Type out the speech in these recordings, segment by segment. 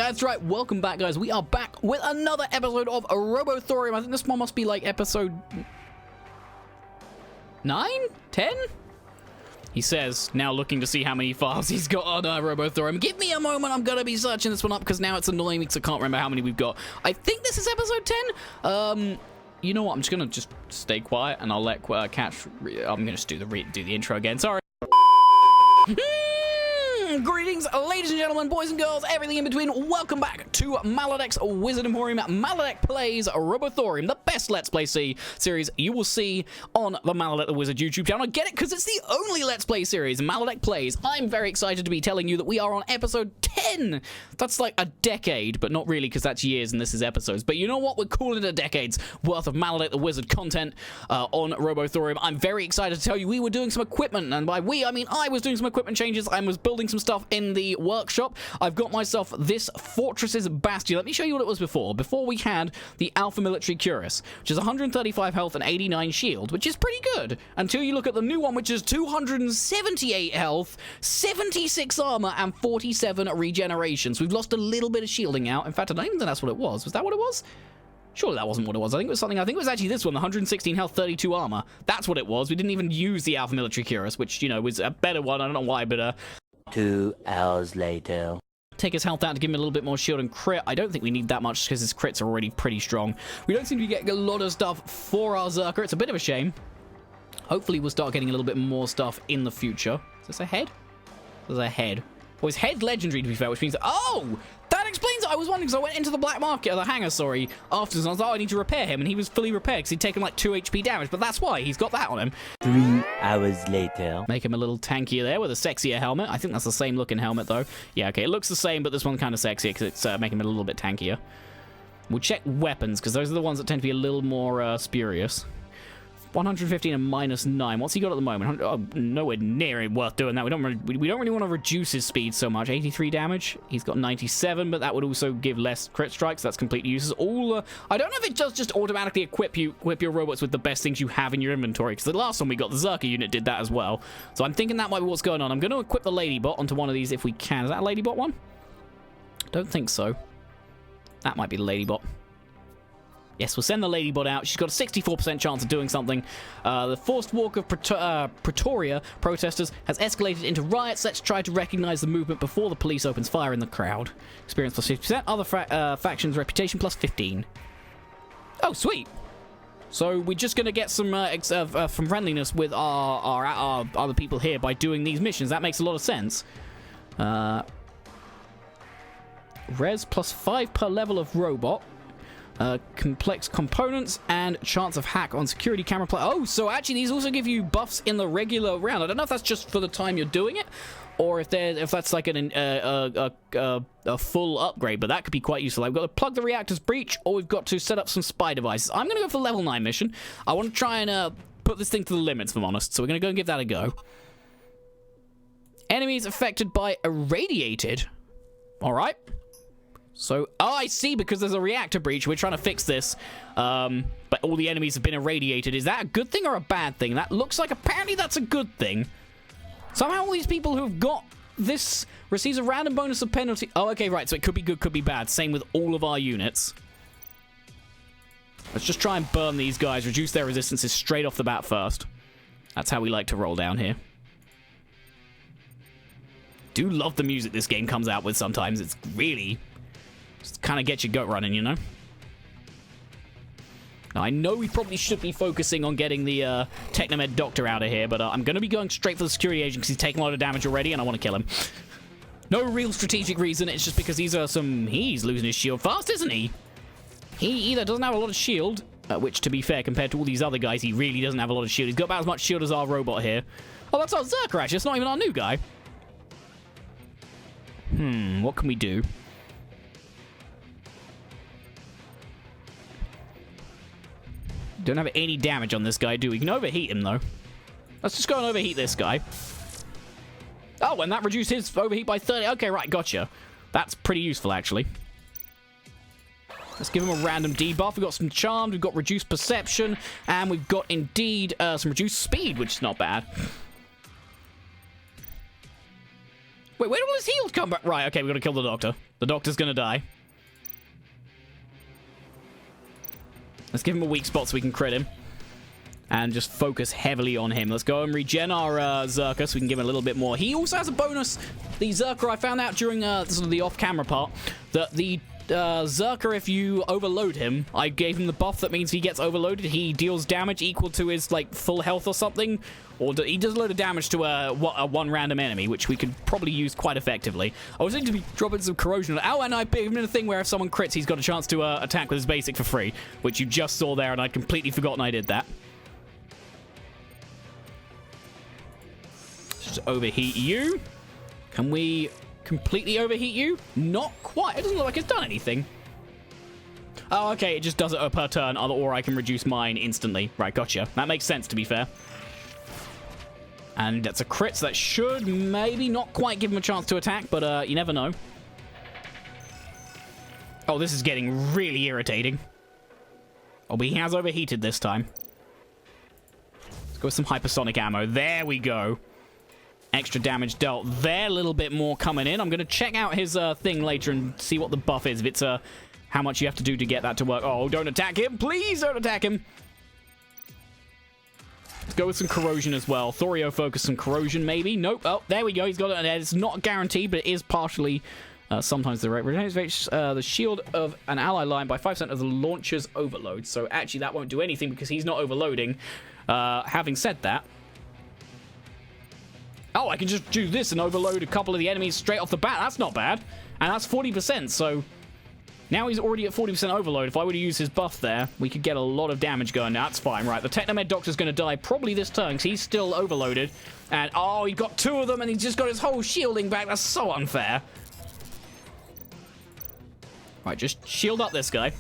That's right, welcome back, guys. We are back with another episode of Robothorium. I think this one must be like episode 9? 10? He says, now looking to see how many files he's got on Robothorium. Give me a moment, I'm gonna be searching this one up because now it's annoying me because I can't remember how many we've got. I think this is episode 10. You know what, I'm just gonna stay quiet and I'll let Catch... I'm gonna just do the intro again, sorry. Greetings, ladies and gentlemen, boys and girls, everything in between. Welcome back to Maladek's Wizard Emporium. Maladek plays Robothorium, the best Let's Play series you will see on the Maladek the Wizard YouTube channel. I get it, because it's the only Let's Play series Maladek plays. I'm very excited to be telling you that we are on episode 10. That's like a decade, but not really, because that's years and this is episodes. But you know what? We're calling it a decade's worth of Maladek the Wizard content on Robothorium. I'm very excited to tell you we were doing some equipment, and by we, I mean I was doing some equipment changes. I was building some stuff in the workshop. I've got myself this Fortress's Bastion. Let me show you what it was before. Before we had the Alpha Military Cuirass, which is 135 health and 89 shield, which is pretty good. Until you look at the new one, which is 278 health, 76 armor, and 47 regenerations. We've lost a little bit of shielding out. In fact, I don't even think that's what it was. Was that what it was? Surely that wasn't what it was. I think it was something. I think it was actually this one, the 116 health, 32 armor. That's what it was. We didn't even use the Alpha Military Cuirass, which, you know, was a better one. I don't know why, but 2 hours later. Take his health out to give him a little bit more shield and crit. I don't think we need that much because his crits are already pretty strong. We don't seem to be getting a lot of stuff for our Zerker. It's a bit of a shame. Hopefully we'll start getting a little bit more stuff in the future. Is this a head? There's a head. Well, his head legendary, to be fair, which means... Oh! That explains it! I was wondering, because I went into the black market, or the hangar, sorry, afterwards, and I was like, oh, I need to repair him, and he was fully repaired, because he'd taken, like, 2 HP damage, but that's why. He's got that on him. 3 hours later. Make him a little tankier there with a sexier helmet. I think that's the same looking helmet, though. Yeah, okay, it looks the same, but this one's kind of sexier, because it's making him a little bit tankier. We'll check weapons, because those are the ones that tend to be a little more spurious. 115 and -9. What's he got at the moment? Oh, nowhere near worth doing that. We don't really want to reduce his speed so much. 83 damage. He's got 97, but that would also give less crit strikes. That's completely useless. I don't know if it does just automatically equip your robots with the best things you have in your inventory, because the last one we got, the Zerker unit, did that as well. So I'm thinking that might be what's going on. I'm going to equip the Ladybot onto one of these if we can. Is that a Ladybot one? Don't think so. That might be the Ladybot. Yes, we'll send the Ladybot out. She's got a 64% chance of doing something. The forced walk of Pretoria protesters has escalated into riots. Let's try to recognize the movement before the police opens fire in the crowd. Experience plus 50%. Other factions, reputation plus 15. Oh, sweet. So we're just going to get some from friendliness with our other people here by doing these missions. That makes a lot of sense. Res plus 5 per level of robot. Complex components and chance of hack on security camera play. Oh, so actually these also give you buffs in the regular round. I don't know if that's just for the time you're doing it, or if that's like a full upgrade, but that could be quite useful. I've got to plug the reactor's breach, or we've got to set up some spy devices. I'm going to go for the level 9 mission. I want to try and put this thing to the limits, if I'm honest. So we're going to go and give that a go. Enemies affected by irradiated. All right. So, oh, I see, because there's a reactor breach. We're trying to fix this, but all the enemies have been irradiated. Is that a good thing or a bad thing? That looks like, apparently that's a good thing. Somehow all these people who've got this receives a random bonus of penalty. Oh, okay, right, so it could be good, could be bad. Same with all of our units. Let's just try and burn these guys, reduce their resistances straight off the bat first. That's how we like to roll down here. Do love the music this game comes out with sometimes. It's really... just kind of get your gut running, you know? Now, I know we probably should be focusing on getting the Technomed Doctor out of here, but I'm going to be going straight for the security agent because he's taking a lot of damage already, and I want to kill him. No real strategic reason. It's just because these are some... He's losing his shield fast, isn't he? He either doesn't have a lot of shield, which, to be fair, compared to all these other guys, he really doesn't have a lot of shield. He's got about as much shield as our robot here. Oh, that's our Zerker, actually. It's not even our new guy. What can we do? Don't have any damage on this guy, do we? We can overheat him, though. Let's just go and overheat this guy. Oh, and that reduced his overheat by 30. Okay, right, gotcha. That's pretty useful, actually. Let's give him a random debuff. We've got some charmed, we've got reduced perception, and we've got, indeed, some reduced speed, which is not bad. Wait, where did all his heals come back? Right, okay, we gotta kill the doctor. The doctor's gonna die. Let's give him a weak spot so we can crit him. And just focus heavily on him. Let's go and regen our Zerker so we can give him a little bit more. He also has a bonus. The Zerker, I found out during sort of the off-camera part, that the Zerker, if you overload him, I gave him the buff that means he gets overloaded. He deals damage equal to his, like, full health or something. Or he does a load of damage to a one random enemy, which we could probably use quite effectively. I was going to be dropping some corrosion. Oh, and I gave him a thing where if someone crits, he's got a chance to attack with his basic for free, which you just saw there, and I'd completely forgotten I did that. Just overheat you. Can we completely overheat you? Not quite. It doesn't look like it's done anything. Oh, okay. It just does it per turn, or I can reduce mine instantly. Right, gotcha. That makes sense, to be fair. And that's a crit, so that should maybe not quite give him a chance to attack, but you never know. Oh, this is getting really irritating. Oh, but he has overheated this time. Let's go with some hypersonic ammo. There we go. Extra damage dealt there. A little bit more coming in. I'm going to check out his thing later and see what the buff is. If it's how much you have to do to get that to work. Oh, don't attack him. Please don't attack him. Let's go with some corrosion as well. Thorio focus some corrosion, maybe. Nope. Oh, there we go. He's got it. It's not guaranteed, but it is partially sometimes the rate. Retains the shield of an ally line by 5% of the launcher's overload. So actually that won't do anything because he's not overloading. Having said that, oh, I can just do this and overload a couple of the enemies straight off the bat. That's not bad. And that's 40%, so now he's already at 40% overload. If I were to use his buff there, we could get a lot of damage going. Now, that's fine, right? The Technomed Doctor's going to die probably this turn because he's still overloaded. And, oh, he got two of them and he's just got his whole shielding back. That's so unfair. Right, just shield up this guy.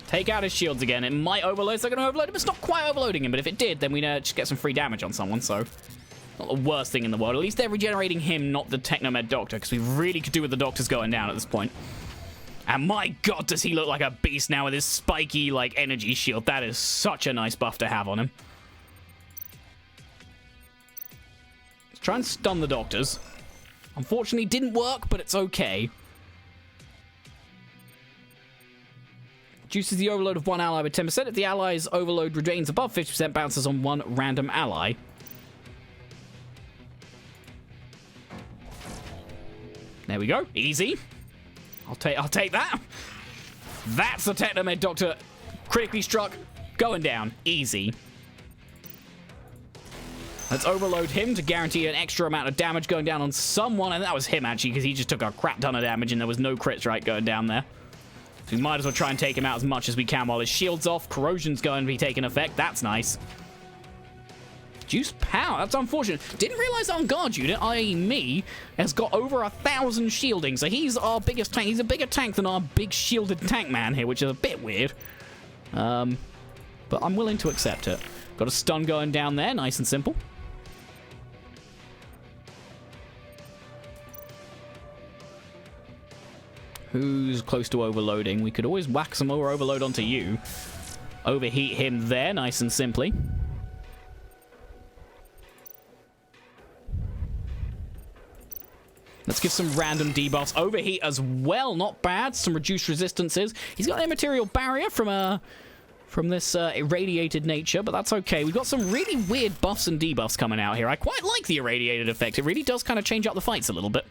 Take out his shields again. It might overload. It's not going to overload him. It's not quite overloading him, but if it did, then we'd just get some free damage on someone, so not the worst thing in the world. At least they're regenerating him, not the Technomed Doctor, because we really could do with the Doctors going down at this point. And my god, does he look like a beast now with his spiky, like, energy shield. That is such a nice buff to have on him. Let's try and stun the Doctors. Unfortunately, didn't work, but it's okay. Reduces the overload of one ally by 10%. If the ally's overload remains above 50%, bounces on one random ally. There we go. Easy. I'll take that. That's the Technomed Doctor. Critically struck. Going down. Easy. Let's overload him to guarantee an extra amount of damage going down on someone. And that was him, actually, because he just took a crap ton of damage and there was no crit strike going down there. So we might as well try and take him out as much as we can while his shield's off. Corrosion's going to be taking effect. That's nice. Juiced power. That's unfortunate. Didn't realize our guard unit, i.e. me, has got over 1,000 shielding. So he's our biggest tank. He's a bigger tank than our big shielded tank man here, which is a bit weird. But I'm willing to accept it. Got a stun going down there. Nice and simple. Who's close to overloading? We could always whack some more overload onto you. Overheat him there, nice and simply. Let's give some random debuffs. Overheat as well, not bad. Some reduced resistances. He's got an immaterial barrier from this irradiated nature, but that's okay. We've got some really weird buffs and debuffs coming out here. I quite like the irradiated effect. It really does kind of change up the fights a little bit.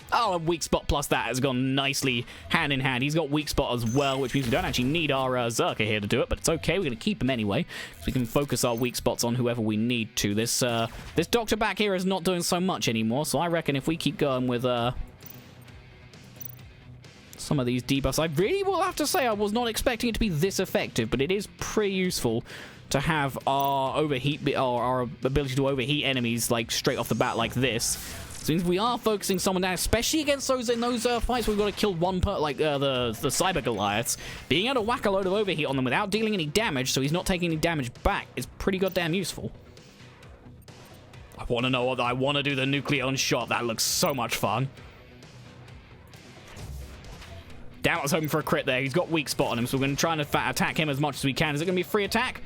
Oh, a weak spot plus that has gone nicely hand in hand. He's got weak spot as well, which means we don't actually need our Zerker here to do it, but it's okay. We're going to keep him anyway, so we can focus our weak spots on whoever we need to. This Doctor back here is not doing so much anymore, so I reckon if we keep going with some of these debuffs, I really will have to say I was not expecting it to be this effective, but it is pretty useful to have our overheat, or our ability to overheat enemies like straight off the bat like this. So means we are focusing someone down, especially against those in those fights where we've got to kill one per, like the Cyber Goliaths. Being able to whack a load of overheat on them without dealing any damage, so he's not taking any damage back, is pretty goddamn useful. I want to know what I want to do the Nucleon shot. That looks so much fun. Damn, I was hoping for a crit there. He's got weak spot on him, so we're going to try and attack him as much as we can. Is it going to be a free attack?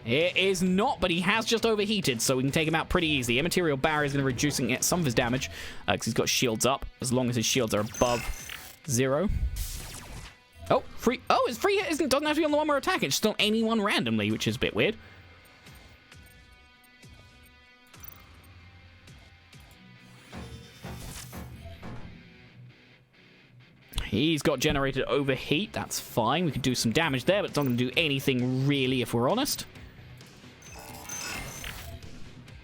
It is not, but he has just overheated, so we can take him out pretty easy. Immaterial Barrier is going to be reducing some of his damage, because he's got shields up, as long as his shields are above 0. Oh, free. Oh, his free hit doesn't have to be on the one we're attacking. It's just on anyone randomly, which is a bit weird. He's got generated overheat. That's fine. We can do some damage there, but it's not going to do anything really, if we're honest.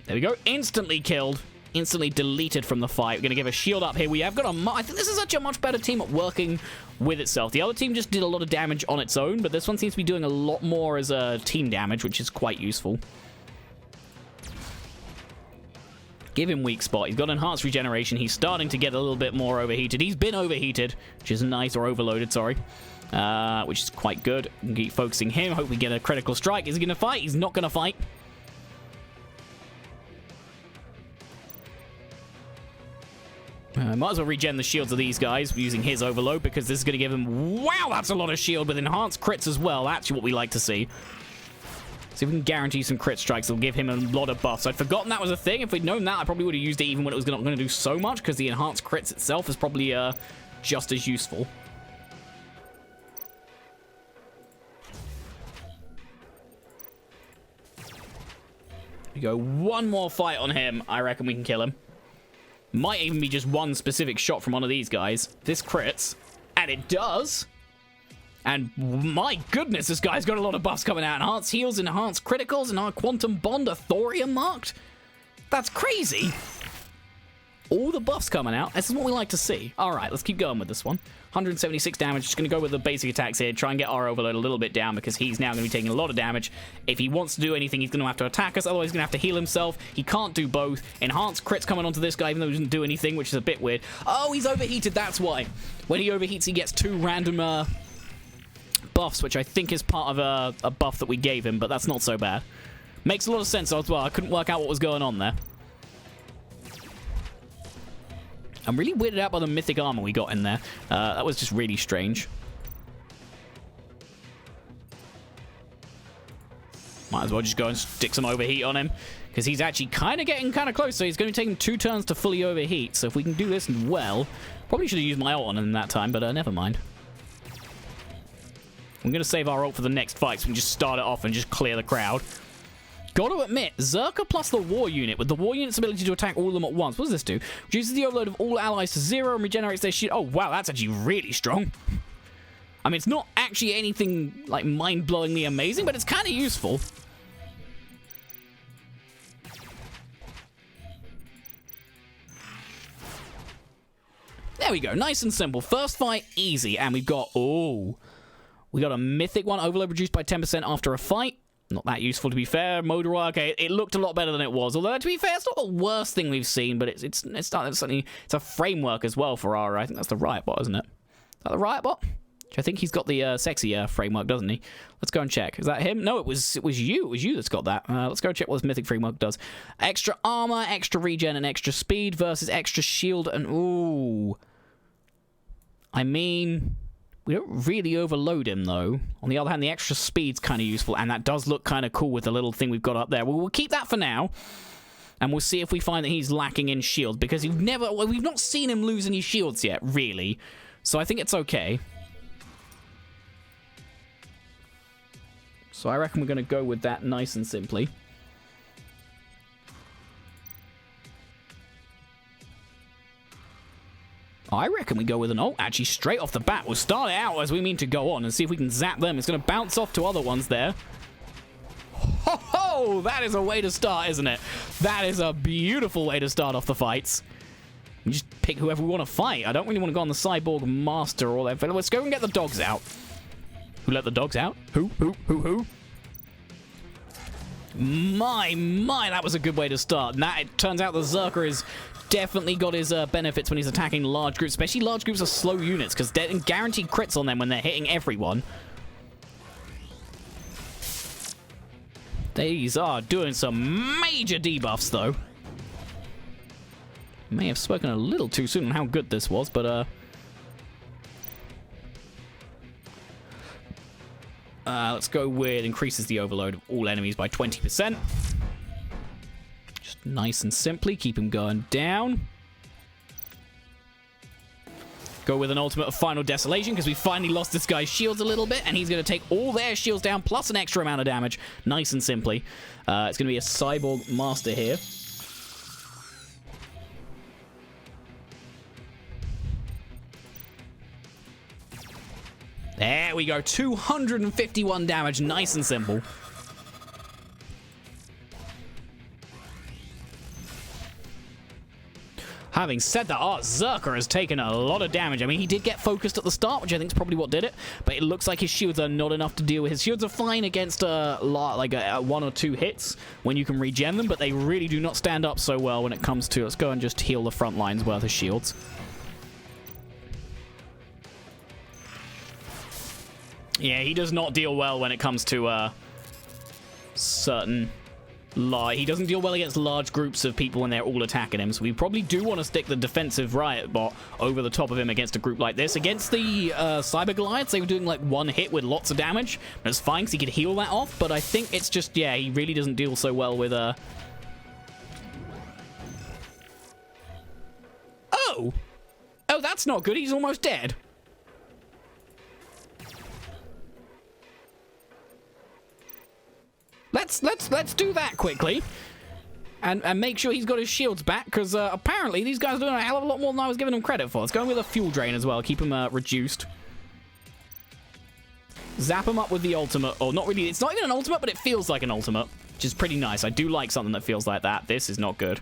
There we go. Instantly killed. Instantly deleted from the fight. We're going to give a shield up here. We have got a... I think this is such a much better team at working with itself. The other team just did a lot of damage on its own, but this one seems to be doing a lot more as a team damage, which is quite useful. Give him weak spot. He's got enhanced regeneration. He's starting to get a little bit more overheated. He's been overheated, which is nice, or overloaded, sorry. Which is quite good. We can keep focusing him. Hope we get a critical strike. Is he going to fight? He's not going to fight. Might as well regen the shields of these guys using his overload, because this is going to give him... Wow, that's a lot of shield with enhanced crits as well. That's what we like to see. See if we can guarantee some crit strikes. It'll give him a lot of buffs. I'd forgotten that was a thing. If we'd known that, I probably would have used it even when it was not going to do so much, because the enhanced crits itself is probably just as useful. We go one more fight on him. I reckon we can kill him. Might even be just one specific shot from one of these guys. This crits. And it does. And my goodness, this guy's got a lot of buffs coming out. Enhanced heals, enhanced criticals, and our quantum bond thorium marked. That's crazy. All the buffs coming out. This is what we like to see. All right, let's keep going with this one. 176 damage. Just going to go with the basic attacks here. Try and get our overload a little bit down, because he's now going to be taking a lot of damage. If he wants to do anything, he's going to have to attack us. Otherwise, he's going to have to heal himself. He can't do both. Enhanced crits coming onto this guy, even though he doesn't do anything, which is a bit weird. Oh, he's overheated. That's why. When he overheats, he gets 2 random buffs, which I think is part of a buff that we gave him, but that's not so bad. Makes a lot of sense as well. I couldn't work out what was going on there. I'm really weirded out by the mythic armor we got in there. That was just really strange. Might as well just go and stick some overheat on him, because he's actually getting kind of close, so he's going to be taking 2 turns to fully overheat. So if we can do this well, probably should have used my ult on him that time, but never mind. I'm going to save our ult for the next fight, so we can just start it off and just clear the crowd. Got to admit, Zerka plus the war unit, with the war unit's ability to attack all of them at once. What does this do? Reduces the overload of all allies to 0 and regenerates their shield. Oh, wow, that's actually really strong. I mean, it's not actually anything, like, mind-blowingly amazing, but it's kind of useful. There we go. Nice and simple. First fight, easy. And we've got... Oh... We got a mythic one, overload reduced by 10% after a fight. Not that useful, to be fair. Modor, okay, it looked a lot better than it was. Although, to be fair, it's not the worst thing we've seen, but it's a framework as well for our... I think that's the Riot Bot, isn't it? Is that the Riot Bot? I think he's got the sexy framework, doesn't he? Let's go and check. Is that him? No, it was you. It was you that's got that. Let's go check what this mythic framework does. Extra armor, extra regen, and extra speed versus extra shield. And ooh, I mean, we don't really overload him, though. On the other hand, the extra speed's kind of useful, and that does look kind of cool with the little thing we've got up there. Well, we'll keep that for now, and we'll see if we find that he's lacking in shield, because we've not seen him lose any shields yet, really. So I think it's okay. So I reckon we're going to go with that nice and simply. I reckon we go with an ult, actually, straight off the bat. We'll start it out as we mean to go on and see if we can zap them. It's going to bounce off to other ones there. Ho ho! That is a way to start, isn't it? That is a beautiful way to start off the fights. We just pick whoever we want to fight. I don't really want to go on the Cyborg Master or all that. Let's go and get the dogs out. Who let the dogs out? Who? My, that was a good way to start. And that, it turns out the Zerka is... definitely got his benefits when he's attacking large groups, especially large groups of slow units, because they're guaranteed crits on them when they're hitting everyone. These are doing some major debuffs, though. May have spoken a little too soon on how good this was, but Let's go with increases the overload of all enemies by 20%. Just nice and simply, keep him going down. Go with an ultimate of Final Desolation, because we finally lost this guy's shields a little bit, and he's going to take all their shields down, plus an extra amount of damage. Nice and simply. It's going to be a Cyborg Master here. There we go, 251 damage, nice and simple. Having said that, our Zerker has taken a lot of damage. I mean, he did get focused at the start, which I think is probably what did it, but it looks like his shields are not enough to deal with. His shields are fine against one or two hits when you can regen them, but they really do not stand up so well when it comes to... Let's go and just heal the front lines worth of shields. Yeah, he does not deal well when it comes to certain... He doesn't deal well against large groups of people when they're all attacking him, so we probably do want to stick the defensive Riot Bot over the top of him against a group like this. Against the Cyber Goliaths, they were doing like one hit with lots of damage. That's fine, because he could heal that off, but I think it's just, yeah, he really doesn't deal so well with... Oh! Oh, that's not good. He's almost dead. Let's do that quickly, and make sure he's got his shields back, because apparently these guys are doing a hell of a lot more than I was giving them credit for. Let's go in with a fuel drain as well, keep him reduced. Zap him up with the ultimate, or not really, it's not even an ultimate, but it feels like an ultimate, which is pretty nice. I do like something that feels like that. This is not good.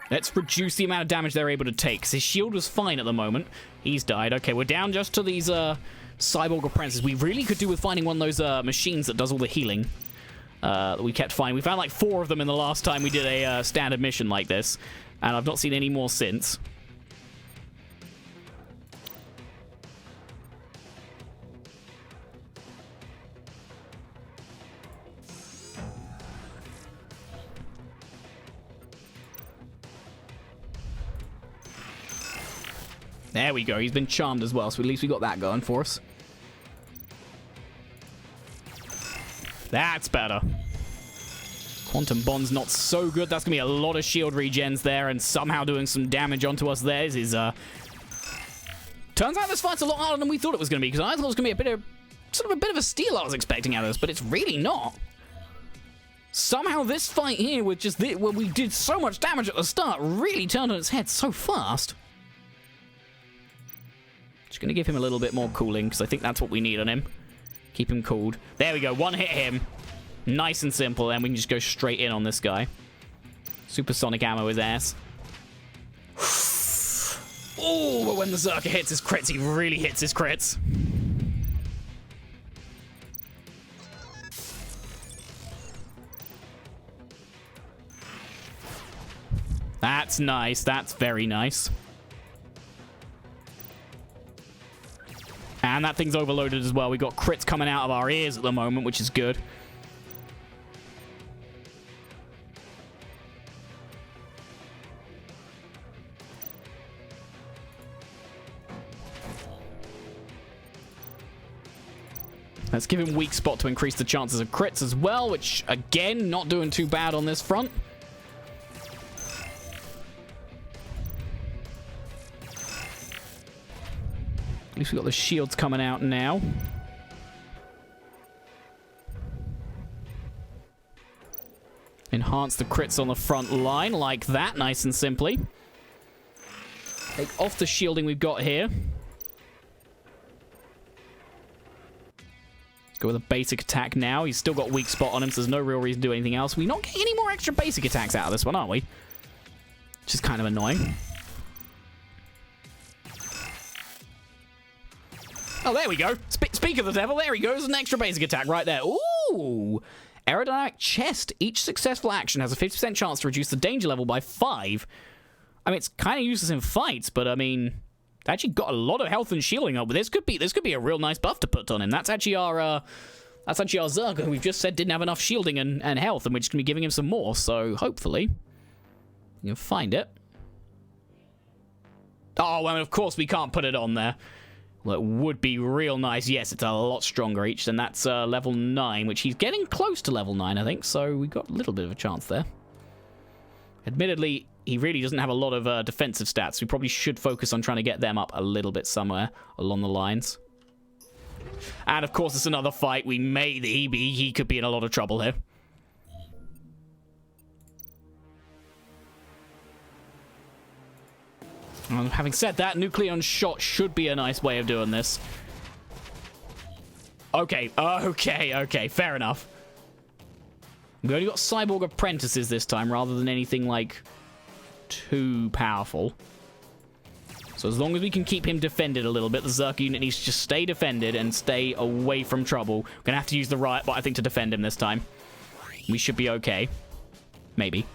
Let's reduce the amount of damage they're able to take, because his shield was fine at the moment. He's died. Okay, we're down just to these Cyborg Apprentices. We really could do with finding one of those machines that does all the healing that we kept finding. We found like 4 of them in the last time we did a standard mission like this, and I've not seen any more since. There we go. He's been charmed as well, so at least we got that going for us. That's better. Quantum Bond's not so good. That's going to be a lot of shield regens there, and somehow doing some damage onto us there is... Turns out this fight's a lot harder than we thought it was going to be, because I thought it was going to be a bit of a steal I was expecting out of this, but it's really not. Somehow this fight here, with just where we did so much damage at the start, really turned on its head so fast. Just going to give him a little bit more cooling, because I think that's what we need on him. Keep him cooled. There we go. One hit him. Nice and simple, and we can just go straight in on this guy. Supersonic ammo his ass. Oh, but when the Zerker hits his crits, he really hits his crits. That's nice. That's very nice. And that thing's overloaded as well. We got crits coming out of our ears at the moment, which is good. Let's give him weak spot to increase the chances of crits as well, which, again, not doing too bad on this front. At least we've got the shields coming out now. Enhance the crits on the front line like that, nice and simply. Take off the shielding we've got here. Let's go with a basic attack now. He's still got weak spot on him, so there's no real reason to do anything else. We're not getting any more extra basic attacks out of this one, are we? Which is kind of annoying. Oh, there we go. Speak of the devil, there he goes. An extra basic attack right there. Ooh! Aerodynamic chest. Each successful action has a 50% chance to reduce the danger level by 5. I mean, it's kind of useless in fights, but I mean, actually got a lot of health and shielding up. But this could be a real nice buff to put on him. That's actually our Zerker, who we've just said didn't have enough shielding and health, and we're just gonna be giving him some more. So hopefully, we can find it. Oh, well, of course we can't put it on there. Well, it would be real nice. Yes, it's a lot stronger each, and that's level 9, which he's getting close to level 9, I think, so we got a little bit of a chance there. Admittedly, he really doesn't have a lot of defensive stats. We probably should focus on trying to get them up a little bit somewhere along the lines. And, of course, it's another fight. He could be in a lot of trouble here. Having said that, Nucleon Shot should be a nice way of doing this. Okay, fair enough. We only got Cyborg Apprentices this time, rather than anything, like, too powerful. So as long as we can keep him defended a little bit, the Zerker unit needs to just stay defended and stay away from trouble. We're going to have to use the Riot Bot, I think, to defend him this time. We should be okay. Maybe.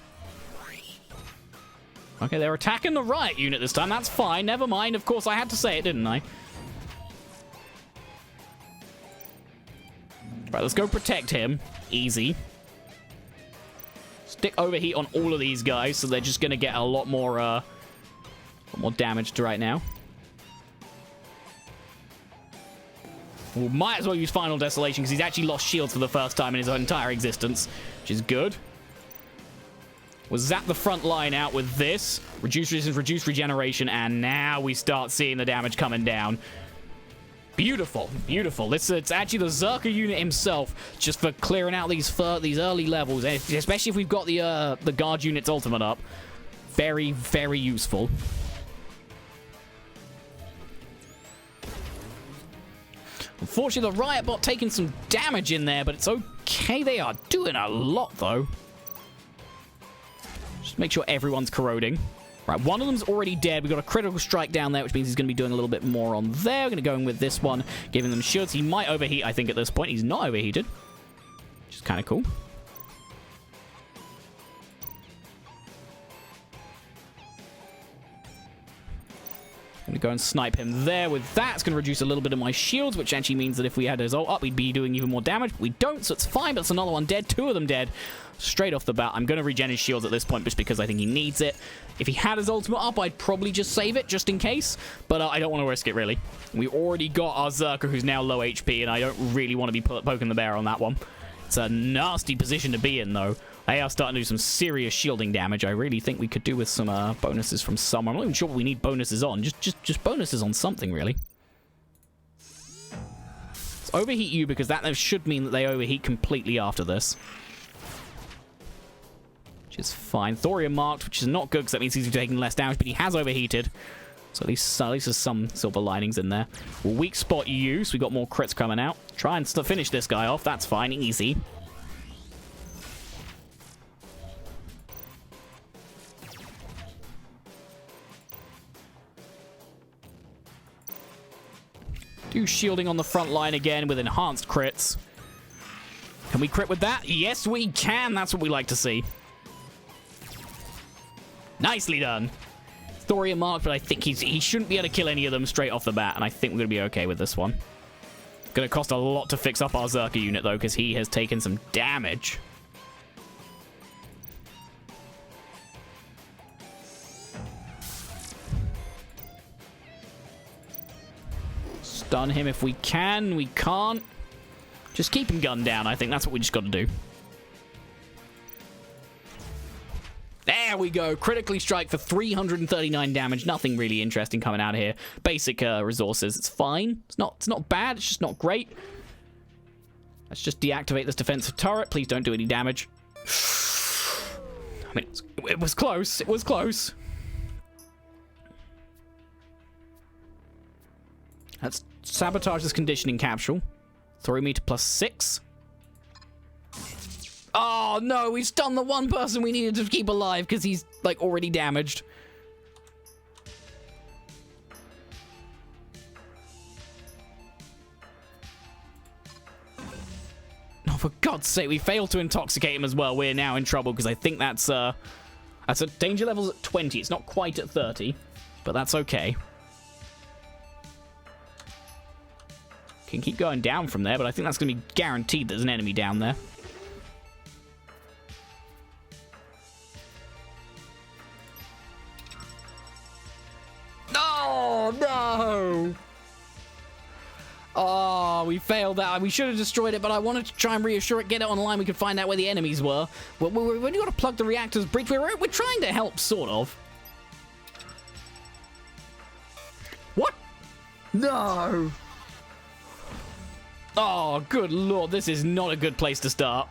Okay, they're attacking the Riot unit this time. That's fine. Never mind. Of course, I had to say it, didn't I? Right, let's go protect him. Easy. Stick overheat on all of these guys, so they're just going to get a lot more damaged right now. We might as well use Final Desolation, because he's actually lost shields for the first time in his entire existence, which is good. We'll zap the front line out with this. Reduce resistance, reduce regeneration, and now we start seeing the damage coming down. Beautiful, beautiful. It's actually the Zerker unit himself, just for clearing out these early levels, especially if we've got the guard unit's ultimate up. Very, very useful. Unfortunately, the Riot Bot taking some damage in there, but it's okay. They are doing a lot, though. Just make sure everyone's corroding. Right, one of them's already dead. We've got a critical strike down there, which means he's going to be doing a little bit more on there. We're going to go in with this one, giving them shields. He might overheat, I think, at this point. He's not overheated, which is kind of cool. I'm going to go and snipe him there with that. It's going to reduce a little bit of my shields, which actually means that if we had his ult up, we'd be doing even more damage. But we don't, so it's fine. But it's another one dead. 2 of them dead. Straight off the bat. I'm going to regen his shields at this point just because I think he needs it. If he had his ultimate up, I'd probably just save it just in case. But I don't want to risk it, really. We already got our Zerker, who's now low HP, and I don't really want to be poking the bear on that one. It's a nasty position to be in, though. They are starting to do some serious shielding damage. I really think we could do with some bonuses from somewhere. I'm not even sure what we need bonuses on. Just bonuses on something, really. Let's overheat you, because that should mean that they overheat completely after this. Which is fine. Thorium marked, which is not good, because that means he's taking less damage, but he has overheated. So at least there's some silver linings in there. We'll weak spot you, so we got more crits coming out. Try and finish this guy off. That's fine. Easy. Do shielding on the front line again with enhanced crits. Can we crit with that? Yes, we can. That's what we like to see. Nicely done. Thorium marked, but I think he shouldn't be able to kill any of them straight off the bat, and I think we're going to be okay with this one. Going to cost a lot to fix up our Zerker unit, though, because he has taken some damage. Stun him if we can. We can't. Just keep him gunned down. I think that's what we just got to do. There we go. Critically strike for 339 damage. Nothing really interesting coming out of here. Basic resources. It's fine. It's not bad. It's just not great. Let's just deactivate this defensive turret. Please don't do any damage. I mean, it was close. It was close. Let's sabotage this conditioning capsule. Throw me to +6. Oh, no, we've stunned the one person we needed to keep alive because he's, like, already damaged. Oh, for God's sake, we failed to intoxicate him as well. We're now in trouble because I think that's a danger level's at 20. It's not quite at 30, but that's okay. Can keep going down from there, but I think that's going to be guaranteed there's an enemy down there. Oh, no! Oh, we failed that. We should have destroyed it, but I wanted to try and reassure it, get it online. We could find out where the enemies were. We've got to plug the reactor's breach. We're trying to help, sort of. What? No. Oh, good lord. This is not a good place to start.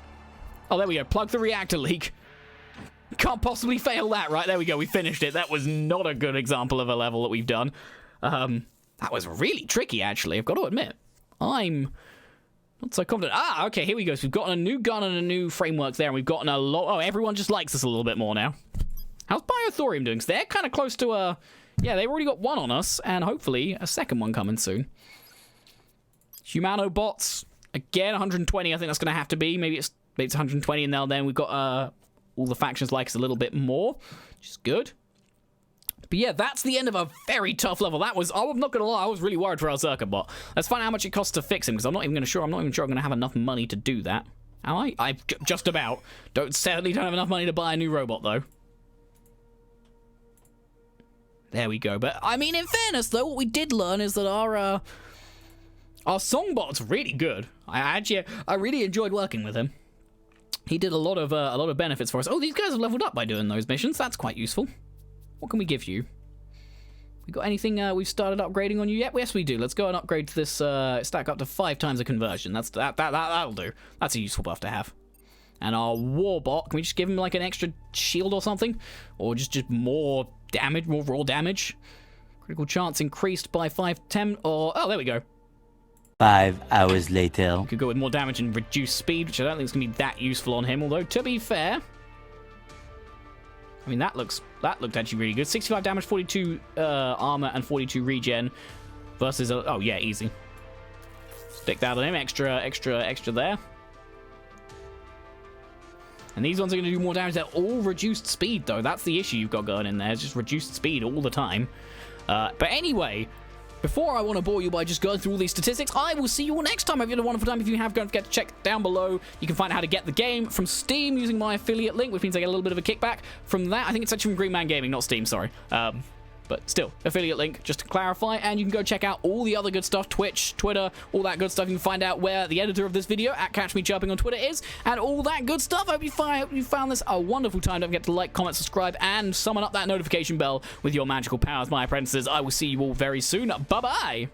Oh, there we go. Plug the reactor leak. Can't possibly fail that, right? There we go. We finished it. That was not a good example of a level that we've done. That was really tricky, actually. I've got to admit. I'm not so confident. Ah, okay. Here we go. So we've gotten a new gun and a new framework there, and we've gotten a lot. Oh, everyone just likes us a little bit more now. How's Robothorium doing? So they're kind of close to yeah, they've already got one on us, and hopefully a second one coming soon. Humano bots. Again, 120. I think that's going to have to be. Maybe it's 120, and now then we've got all the factions like us a little bit more, which is good. But yeah, that's the end of a very tough level. That was, I'm not going to lie, I was really worried for our circuit bot. Let's find out how much it costs to fix him, because I'm not even sure I'm going to have enough money to do that. Am I? I just about. Sadly don't have enough money to buy a new robot, though. There we go. But, I mean, in fairness, though, what we did learn is that our songbot's really good. I really enjoyed working with him. He did a lot of benefits for us. Oh, these guys have leveled up by doing those missions. That's quite useful. What can we give you? We got anything we've started upgrading on you yet? Yes, we do. Let's go and upgrade to this stack up to 5 times the conversion. That'll do. That's a useful buff to have. And our warbot, can we just give him like an extra shield or something? Or just more damage, more raw damage? Critical chance increased by 5/10 or oh, there we go. 5 hours later. We could go with more damage and reduce speed, which I don't think is going to be that useful on him. Although, to be fair, I mean, that looked actually really good. 65 damage, 42 armor, and 42 regen versus, oh yeah, easy. Stick that on him, extra there. And these ones are going to do more damage. They're all reduced speed, though. That's the issue you've got going in there. It's just reduced speed all the time. But anyway, before I want to bore you by just going through all these statistics, I will see you all next time. Have you had a wonderful time? If you have, don't forget to check down below. You can find out how to get the game from Steam using my affiliate link, which means I get a little bit of a kickback from that. I think it's actually from Green Man Gaming, not Steam, sorry. But still, affiliate link, just to clarify. And you can go check out all the other good stuff, Twitch, Twitter, all that good stuff. You can find out where the editor of this video, @CatchMeChirping on Twitter, is, and all that good stuff. I hope you found this a wonderful time. Don't forget to like, comment, subscribe, and summon up that notification bell with your magical powers, my apprentices. I will see you all very soon. Bye-bye!